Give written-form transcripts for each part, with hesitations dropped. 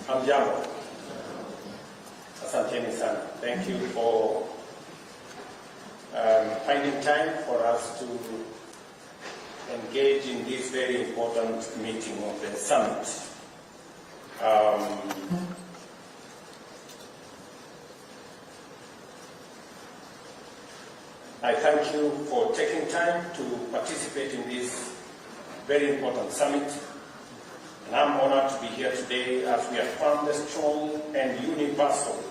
Hamjambo. Asanteni sana. Thank you for finding time for us to engage in this very important meeting of the summit. I thank you for taking time to participate in this very important summit. And I'm honored to be here today as we have found a strong and universal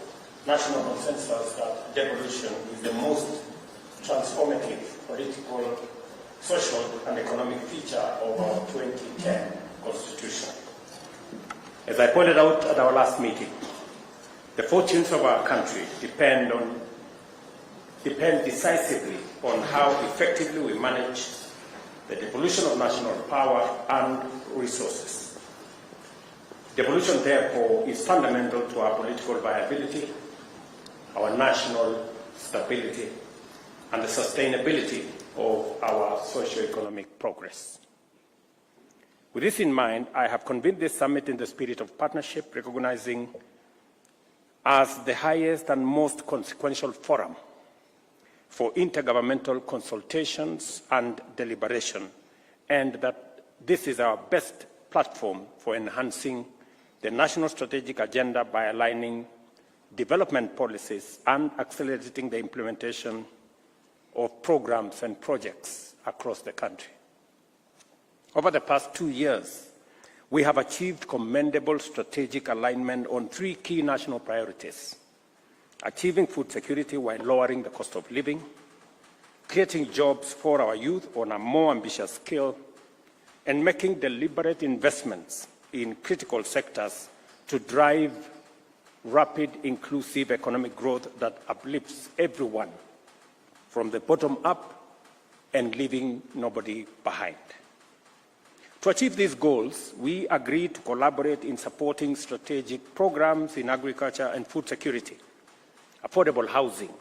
national consensus that devolution is the most transformative political, social, and economic feature of our 2010 Constitution. As I pointed out at our last meeting, the fortunes of our country depend decisively on how effectively we manage the devolution of national power and resources. Devolution, therefore, is fundamental to our political viability, our national stability, and the sustainability of our socio-economic progress. With this in mind, I have convened this summit in the spirit of partnership, recognizing as the highest and most consequential forum for intergovernmental consultations and deliberation, and that this is our best platform for enhancing the national strategic agenda by aligning development policies and accelerating the implementation of programs and projects across the country. Over the past 2 years, we have achieved commendable strategic alignment on 3 key national priorities: achieving food security while lowering the cost of living, creating jobs for our youth on a more ambitious scale, and making deliberate investments in critical sectors to drive rapid, inclusive economic growth that uplifts everyone from the bottom up and leaving nobody behind. To achieve these goals, we agreed to collaborate in supporting strategic programs in agriculture and food security, affordable housing,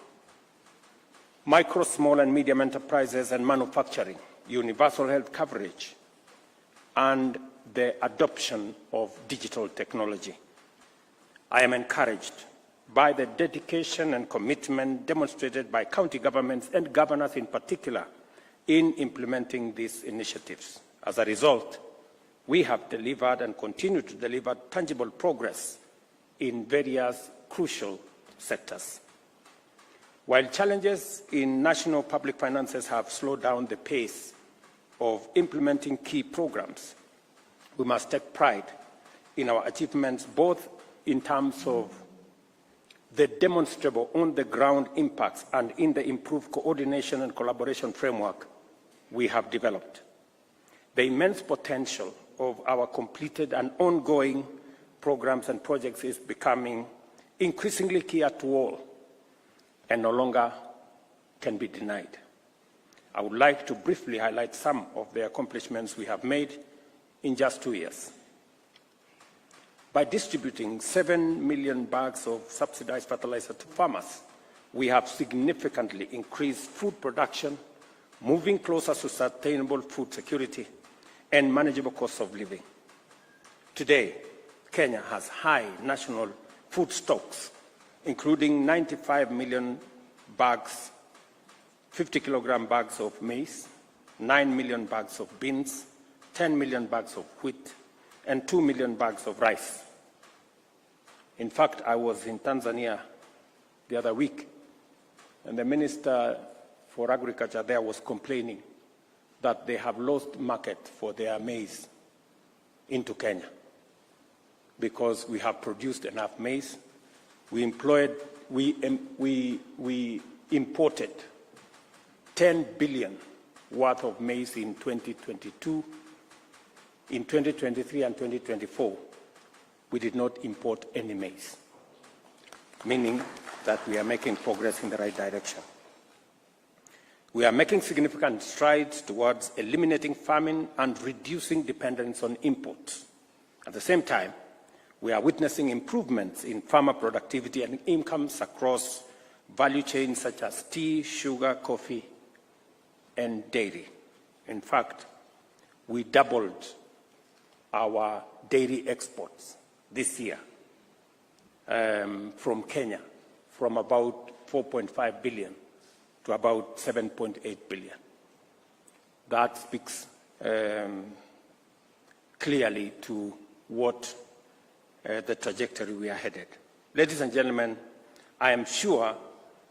micro, small, and medium enterprises and manufacturing, universal health coverage, and the adoption of digital technology. I am encouraged by the dedication and commitment demonstrated by county governments and governors in particular in implementing these initiatives. As a result, we have delivered and continue to deliver tangible progress in various crucial sectors. While challenges in national public finances have slowed down the pace of implementing key programs, we must take pride in our achievements, both in terms of the demonstrable on-the-ground impacts and in the improved coordination and collaboration framework we have developed. The immense potential of our completed and ongoing programs and projects is becoming increasingly clear to all and no longer can be denied. I would like to briefly highlight some of the accomplishments we have made in just 2 years. By distributing 7 million bags of subsidized fertilizer to farmers, we have significantly increased food production, moving closer to sustainable food security and manageable costs of living. Today, Kenya has high national food stocks, including 95 million bags, 50-kilogram bags of maize, 9 million bags of beans, 10 million bags of wheat, and 2 million bags of rice. In fact, I was in Tanzania the other week, and the Minister for Agriculture there was complaining that they have lost market for their maize into Kenya because we have produced enough maize. We imported 10 billion worth of maize in 2022. In 2023 and 2024, we did not import any maize, meaning that we are making progress in the right direction. We are making significant strides towards eliminating famine and reducing dependence on imports. At the same time, we are witnessing improvements in farmer productivity and incomes across value chains such as tea, sugar, coffee, and dairy. In fact, we doubled our dairy exports this year from Kenya, from about 4.5 billion to about 7.8 billion. That speaks clearly to what the trajectory we are headed. Ladies and gentlemen, I am sure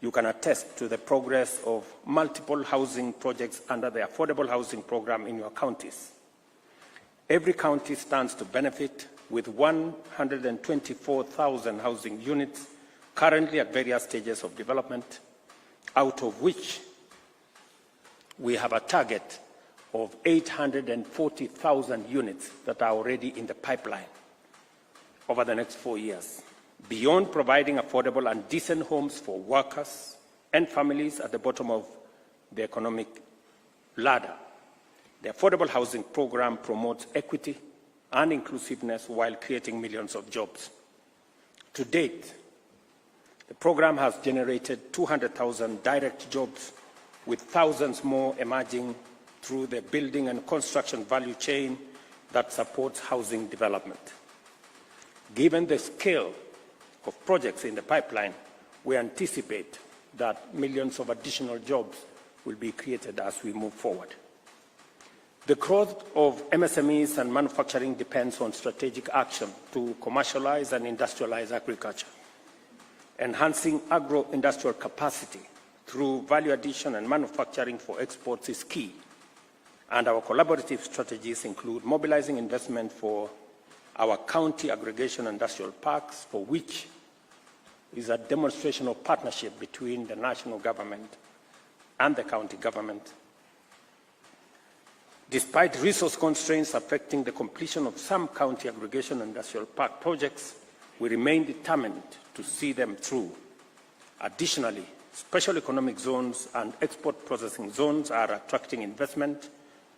you can attest to the progress of multiple housing projects under the Affordable Housing Program in your counties. Every county stands to benefit with 124,000 housing units currently at various stages of development, out of which we have a target of 840,000 units that are already in the pipeline over the next 4 years. Beyond providing affordable and decent homes for workers and families at the bottom of the economic ladder, the Affordable Housing Program promotes equity and inclusiveness while creating millions of jobs. To date, the program has generated 200,000 direct jobs, with thousands more emerging through the building and construction value chain that supports housing development. Given the scale of projects in the pipeline, we anticipate that millions of additional jobs will be created as we move forward. The growth of MSMEs and manufacturing depends on strategic action to commercialize and industrialize agriculture. Enhancing agro-industrial capacity through value addition and manufacturing for exports is key, and our collaborative strategies include mobilizing investment for our county aggregation industrial parks, for which is a demonstration of partnership between the national government and the county government. Despite resource constraints affecting the completion of some county aggregation industrial park projects, we remain determined to see them through. Additionally, special economic zones and export processing zones are attracting investment,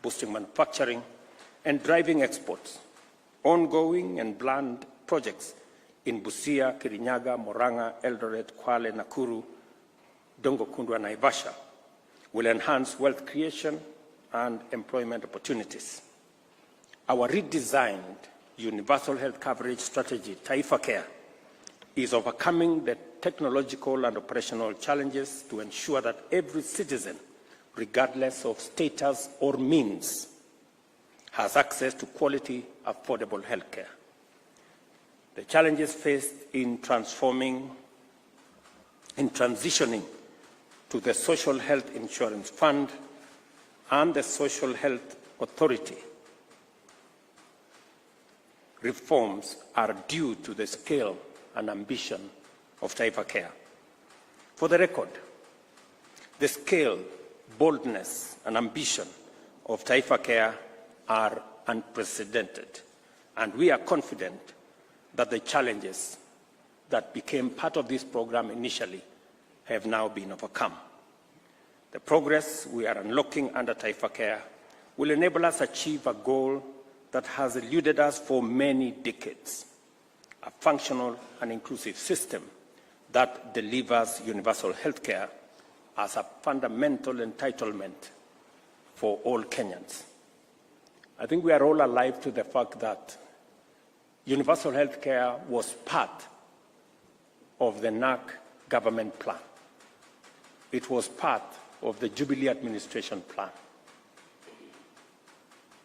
boosting manufacturing, and driving exports. Ongoing and planned projects in Busia, Kirinyaga, Murang'a, Eldoret, Kwale, Nakuru, Dongo Kundu, and Naivasha will enhance wealth creation and employment opportunities. Our redesigned universal health coverage strategy, Taifa Care, is overcoming the technological and operational challenges to ensure that every citizen, regardless of status or means, has access to quality, affordable health care. The challenges faced in transitioning to the Social Health Insurance Fund and the Social Health Authority reforms are due to the scale and ambition of Taifa Care. For the record, the scale, boldness, and ambition of Taifa Care are unprecedented, and we are confident that the challenges that became part of this program initially have now been overcome. The progress we are unlocking under Taifa Care will enable us to achieve a goal that has eluded us for many decades: a functional and inclusive system that delivers universal health care as a fundamental entitlement for all Kenyans. I think we are all alive to the fact that universal health care was part of the NAC government plan. It was part of the Jubilee administration plan.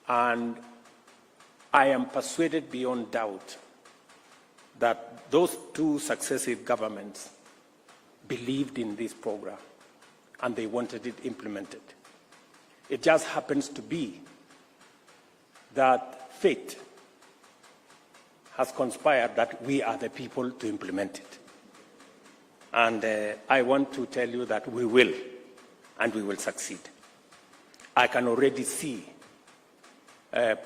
And I am persuaded beyond doubt that those two successive governments believed in this program and they wanted it implemented. It just happens to be that fate has conspired that we are the people to implement it. And I want to tell you that we will, and we will succeed. I can already see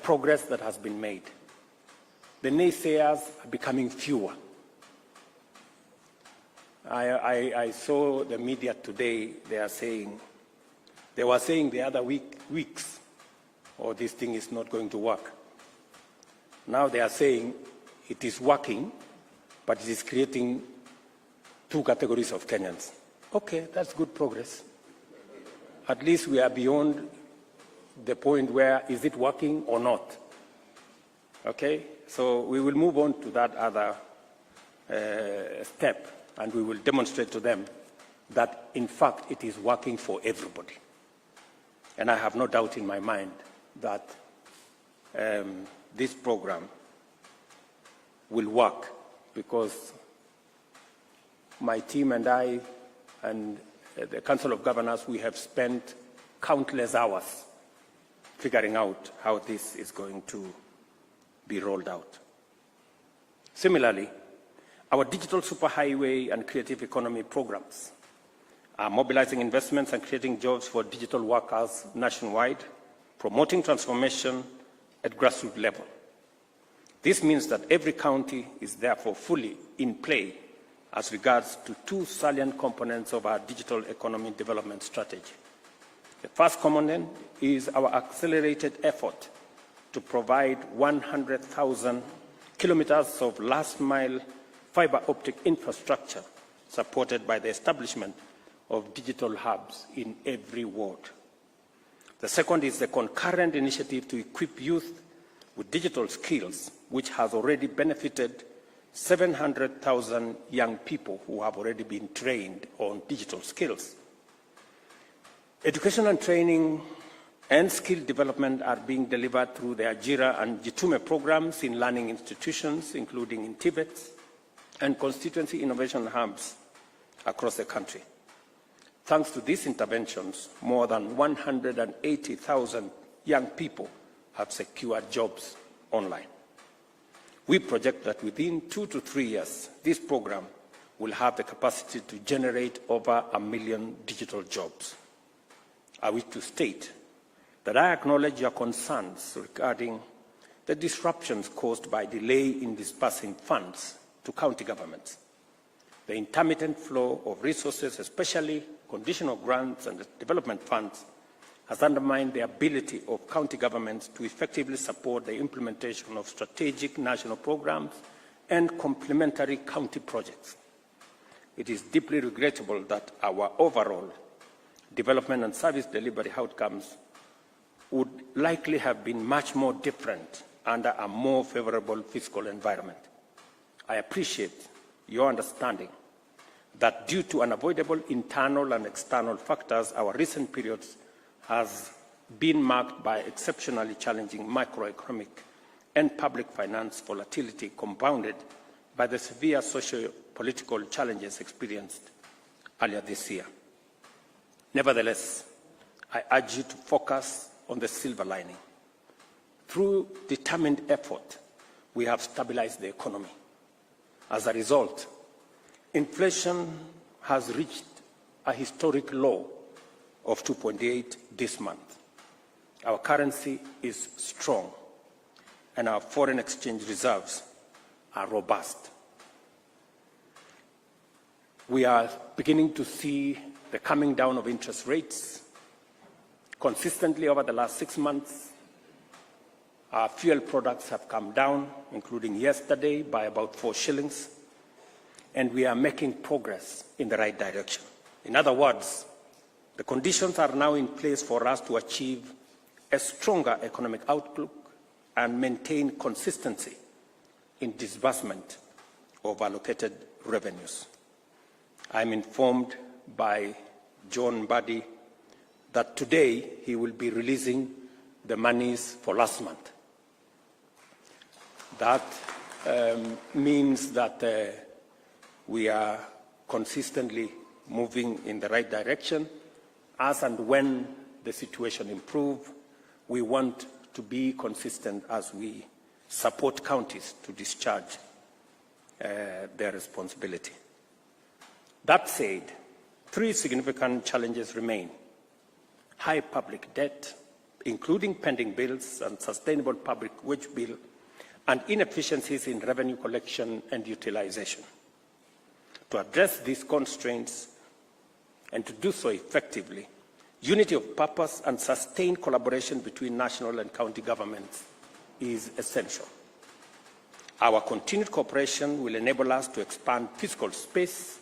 progress that has been made. The naysayers are becoming fewer. I saw the media today, they were saying the other weeks, oh, this thing is not going to work. Now they are saying it is working, but it is creating two categories of Kenyans. Okay, that's good progress. At least we are beyond the point where is it working or not. Okay, so we will move on to that other step, and we will demonstrate to them that, in fact, it is working for everybody. And I have no doubt in my mind that this program will work, because my team and I and the Council of Governors, we have spent countless hours figuring out how this is going to be rolled out. Similarly, our digital superhighway and creative economy programs are mobilizing investments and creating jobs for digital workers nationwide, promoting transformation at grassroots level. This means that every county is therefore fully in play as regards to two salient components of our digital economy development strategy. The first component is our accelerated effort to provide 100,000 kilometers of last-mile fiber optic infrastructure supported by the establishment of digital hubs in every ward. The second is the concurrent initiative to equip youth with digital skills, which has already benefited 700,000 young people who have already been trained on digital skills. Education and training and skill development are being delivered through the Ajira and Jitume programs in learning institutions, including in Tibet, and constituency innovation hubs across the country. Thanks to these interventions, more than 180,000 young people have secured jobs online. We project that within 2 to 3 years, this program will have the capacity to generate over 1 million digital jobs. I wish to state that I acknowledge your concerns regarding the disruptions caused by delay in disbursing funds to county governments. The intermittent flow of resources, especially conditional grants and development funds, has undermined the ability of county governments to effectively support the implementation of strategic national programs and complementary county projects. It is deeply regrettable that our overall development and service delivery outcomes would likely have been much more different under a more favorable fiscal environment. I appreciate your understanding that due to unavoidable internal and external factors, our recent periods has been marked by exceptionally challenging macroeconomic and public finance volatility, compounded by the severe socio-political challenges experienced earlier this year. Nevertheless, I urge you to focus on the silver lining. Through determined effort, we have stabilized the economy. As a result, inflation has reached a historic low of 2.8 this month. Our currency is strong, and our foreign exchange reserves are robust. We are beginning to see the coming down of interest rates. Consistently over the last 6 months, our fuel products have come down, including yesterday, by about 4 shillings, and we are making progress in the right direction. In other words, the conditions are now in place for us to achieve a stronger economic outlook and maintain consistency in disbursement of allocated revenues. I am informed by John Buddy that today he will be releasing the monies for last month. That means that we are consistently moving in the right direction. As and when the situation improves, we want to be consistent as we support counties to discharge their responsibility. That said, 3 significant challenges remain: high public debt, including pending bills and sustainable public wage bill, and inefficiencies in revenue collection and utilization. To address these constraints and to do so effectively, unity of purpose and sustained collaboration between national and county governments is essential. Our continued cooperation will enable us to expand fiscal space,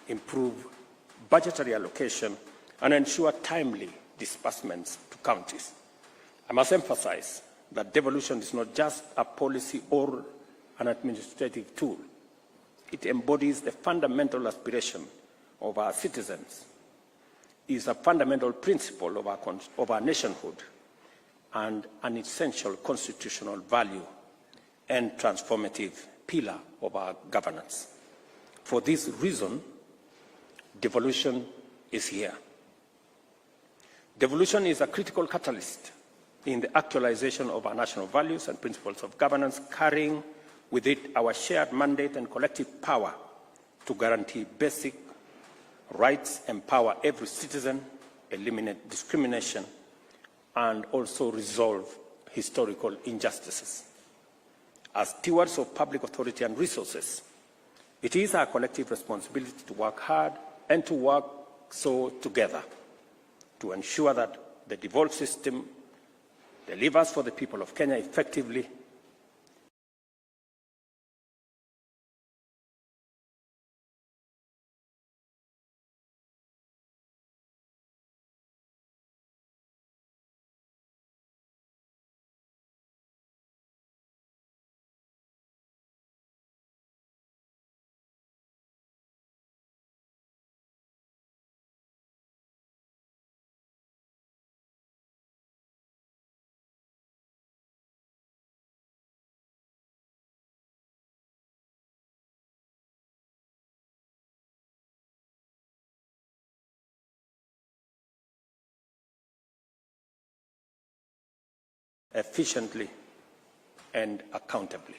improve budgetary allocation, and ensure timely disbursements to counties. I must emphasize that devolution is not just a policy or an administrative tool. It embodies the fundamental aspiration of our citizens, is a fundamental principle of our nationhood, and an essential constitutional value and transformative pillar of our governance. For this reason, devolution is here. Devolution is a critical catalyst in the actualization of our national values and principles of governance, carrying with it our shared mandate and collective power to guarantee basic rights, empower every citizen, eliminate discrimination, and also resolve historical injustices. As stewards of public authority and resources, it is our collective responsibility to work hard and to work so together to ensure that the devolved system delivers for the people of Kenya effectively efficiently and accountably.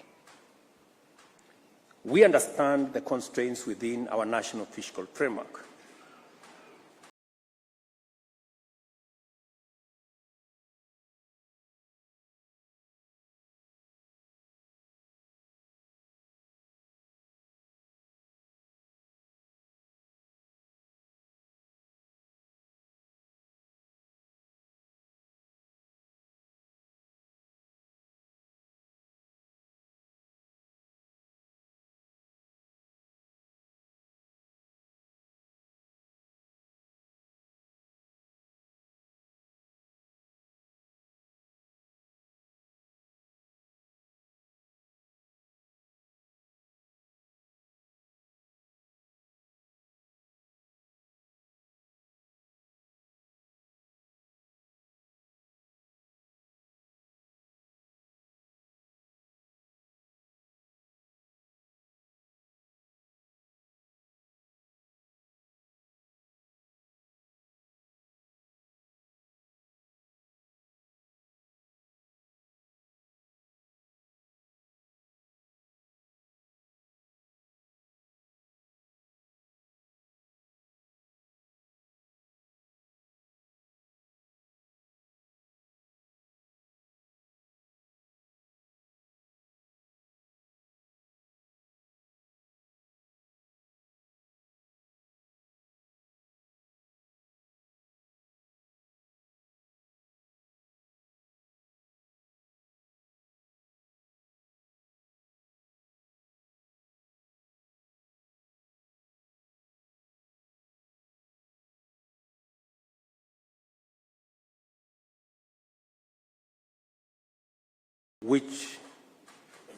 We understand the constraints within our national fiscal framework. Which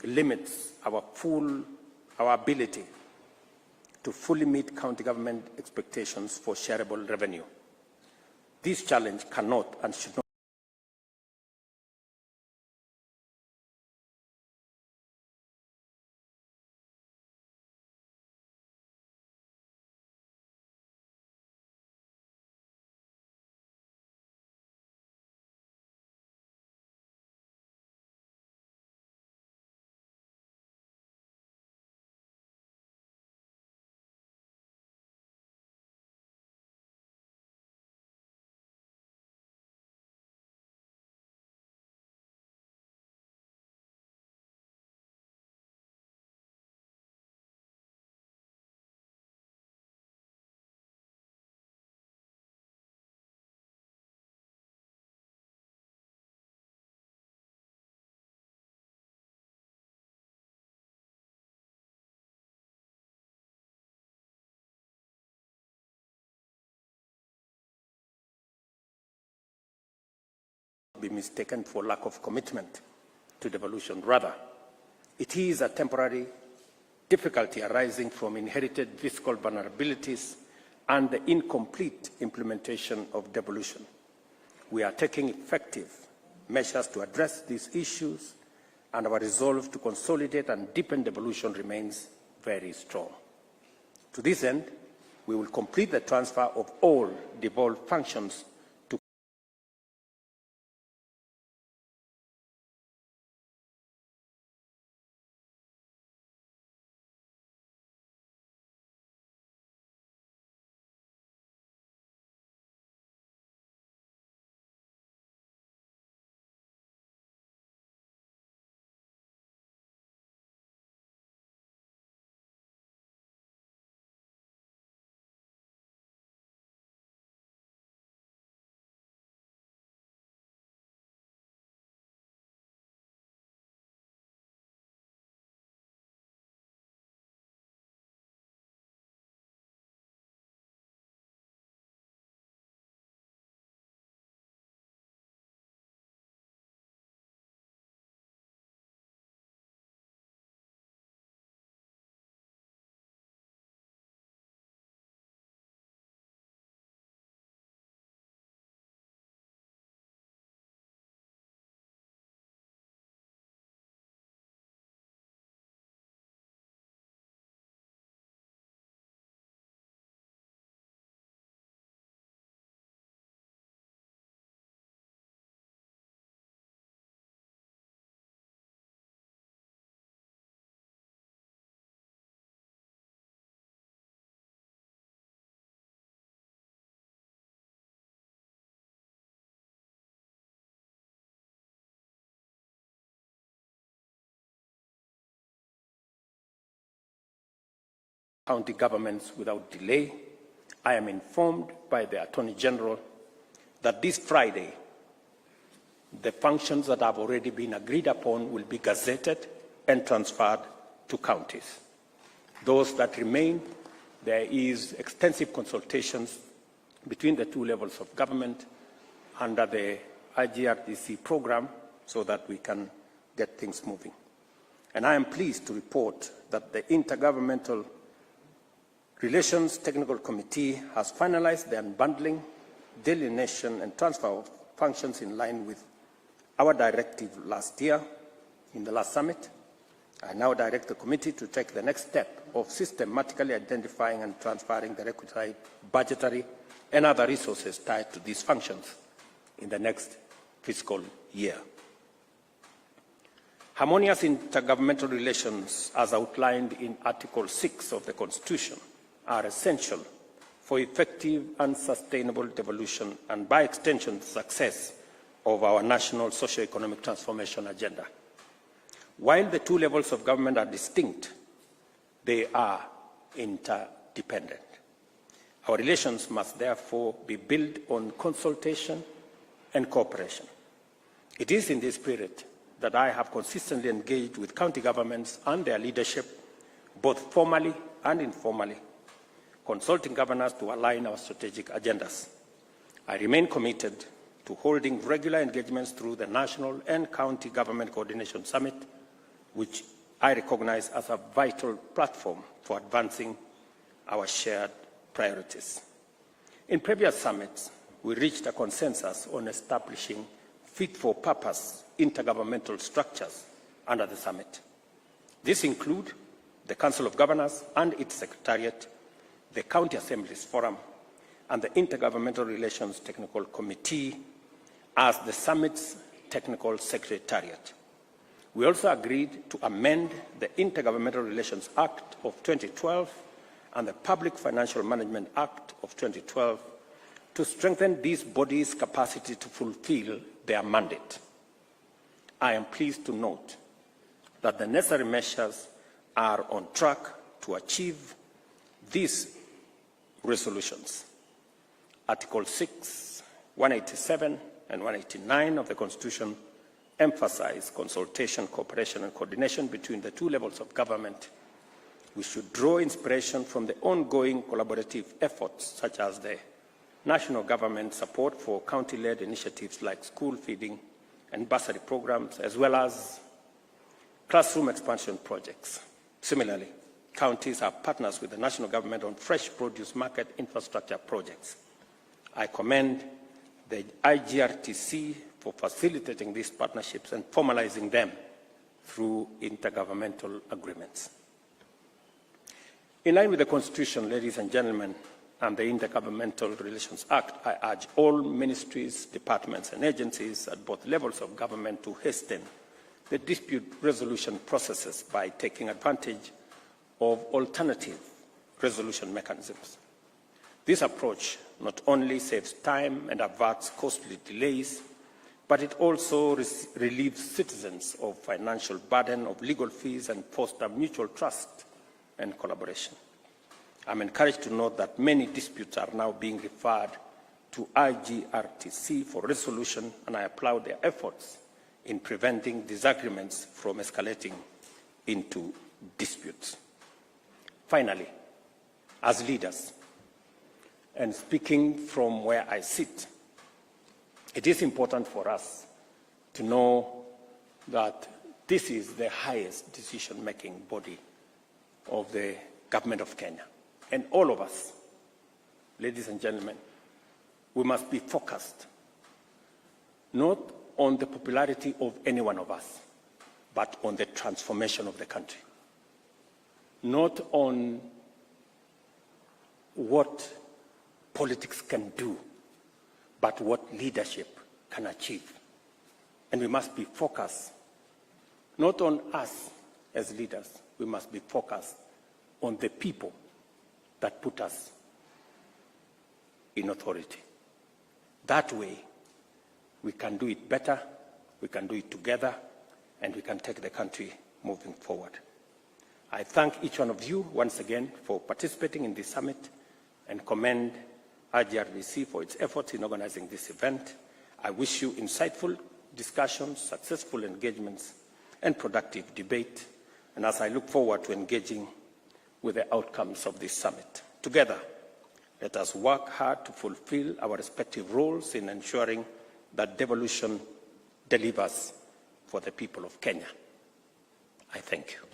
limits our ability to fully meet county government expectations for shareable revenue. This challenge cannot and should not be mistaken for lack of commitment to devolution. Rather, it is a temporary difficulty arising from inherited fiscal vulnerabilities, and the incomplete implementation of devolution. We are taking effective measures to address these issues, and our resolve to consolidate and deepen devolution remains very strong. To this end, we will complete the transfer of all devolved functions to county governments without delay. I am informed by the Attorney General that this Friday, the functions that have already been agreed upon will be gazetted and transferred to counties. Those that remain, there is extensive consultations between the two levels of government under the IGRDC program so that we can get things moving. And I am pleased to report that the Intergovernmental Relations Technical Committee has finalized the unbundling, delineation, and transfer of functions in line with our directive last year in the last summit. I now direct the committee to take the next step of systematically identifying and transferring the requisite budgetary and other resources tied to these functions in the next fiscal year. Harmonious intergovernmental relations, as outlined in Article 6 of the Constitution, are essential for effective and sustainable devolution and, by extension, the success of our national socio-economic transformation agenda. While the two levels of government are distinct, they are interdependent. Our relations must therefore be built on consultation and cooperation. It is in this spirit that I have consistently engaged with county governments and their leadership, both formally and informally, consulting governors to align our strategic agendas. I remain committed to holding regular engagements through the National and County Government Coordination Summit, which I recognize as a vital platform for advancing our shared priorities. In previous summits, we reached a consensus on establishing fit-for-purpose intergovernmental structures under the summit. These include the Council of Governors and its Secretariat, the County Assemblies Forum, and the Intergovernmental Relations Technical Committee as the summit's technical secretariat. We also agreed to amend the Intergovernmental Relations Act of 2012 and the Public Financial Management Act of 2012 to strengthen these bodies' capacity to fulfill their mandate. I am pleased to note that the necessary measures are on track to achieve these resolutions. Article 6, 187, and 189 of the Constitution emphasize consultation, cooperation, and coordination between the two levels of government. We should draw inspiration from the ongoing collaborative efforts, such as the national government support for county-led initiatives like school feeding and bursary programs, as well as classroom expansion projects. Similarly, counties are partners with the national government on fresh produce market infrastructure projects. I commend the IGRTC for facilitating these partnerships and formalizing them through intergovernmental agreements. In line with the Constitution, ladies and gentlemen, and the Intergovernmental Relations Act, I urge all ministries, departments, and agencies at both levels of government to hasten the dispute resolution processes by taking advantage of alternative resolution mechanisms. This approach not only saves time and averts costly delays, but it also relieves citizens of financial burden of legal fees and fosters mutual trust and collaboration. I'm encouraged to note that many disputes are now being referred to IGRTC for resolution, and I applaud their efforts in preventing disagreements from escalating into disputes. Finally, as leaders, and speaking from where I sit, it is important for us to know that this is the highest decision-making body of the government of Kenya. And all of us, ladies and gentlemen, we must be focused not on the popularity of any one of us, but on the transformation of the country. Not on what politics can do, but what leadership can achieve. And we must be focused not on us as leaders, we must be focused on the people that put us in authority. That way, we can do it better, we can do it together, and we can take the country moving forward. I thank each one of you once again for participating in this summit and commend IGRTC for its efforts in organizing this event. I wish you insightful discussions, successful engagements, and productive debate. And as I look forward to engaging with the outcomes of this summit. Together, let us work hard to fulfill our respective roles in ensuring that devolution delivers for the people of Kenya. I thank you.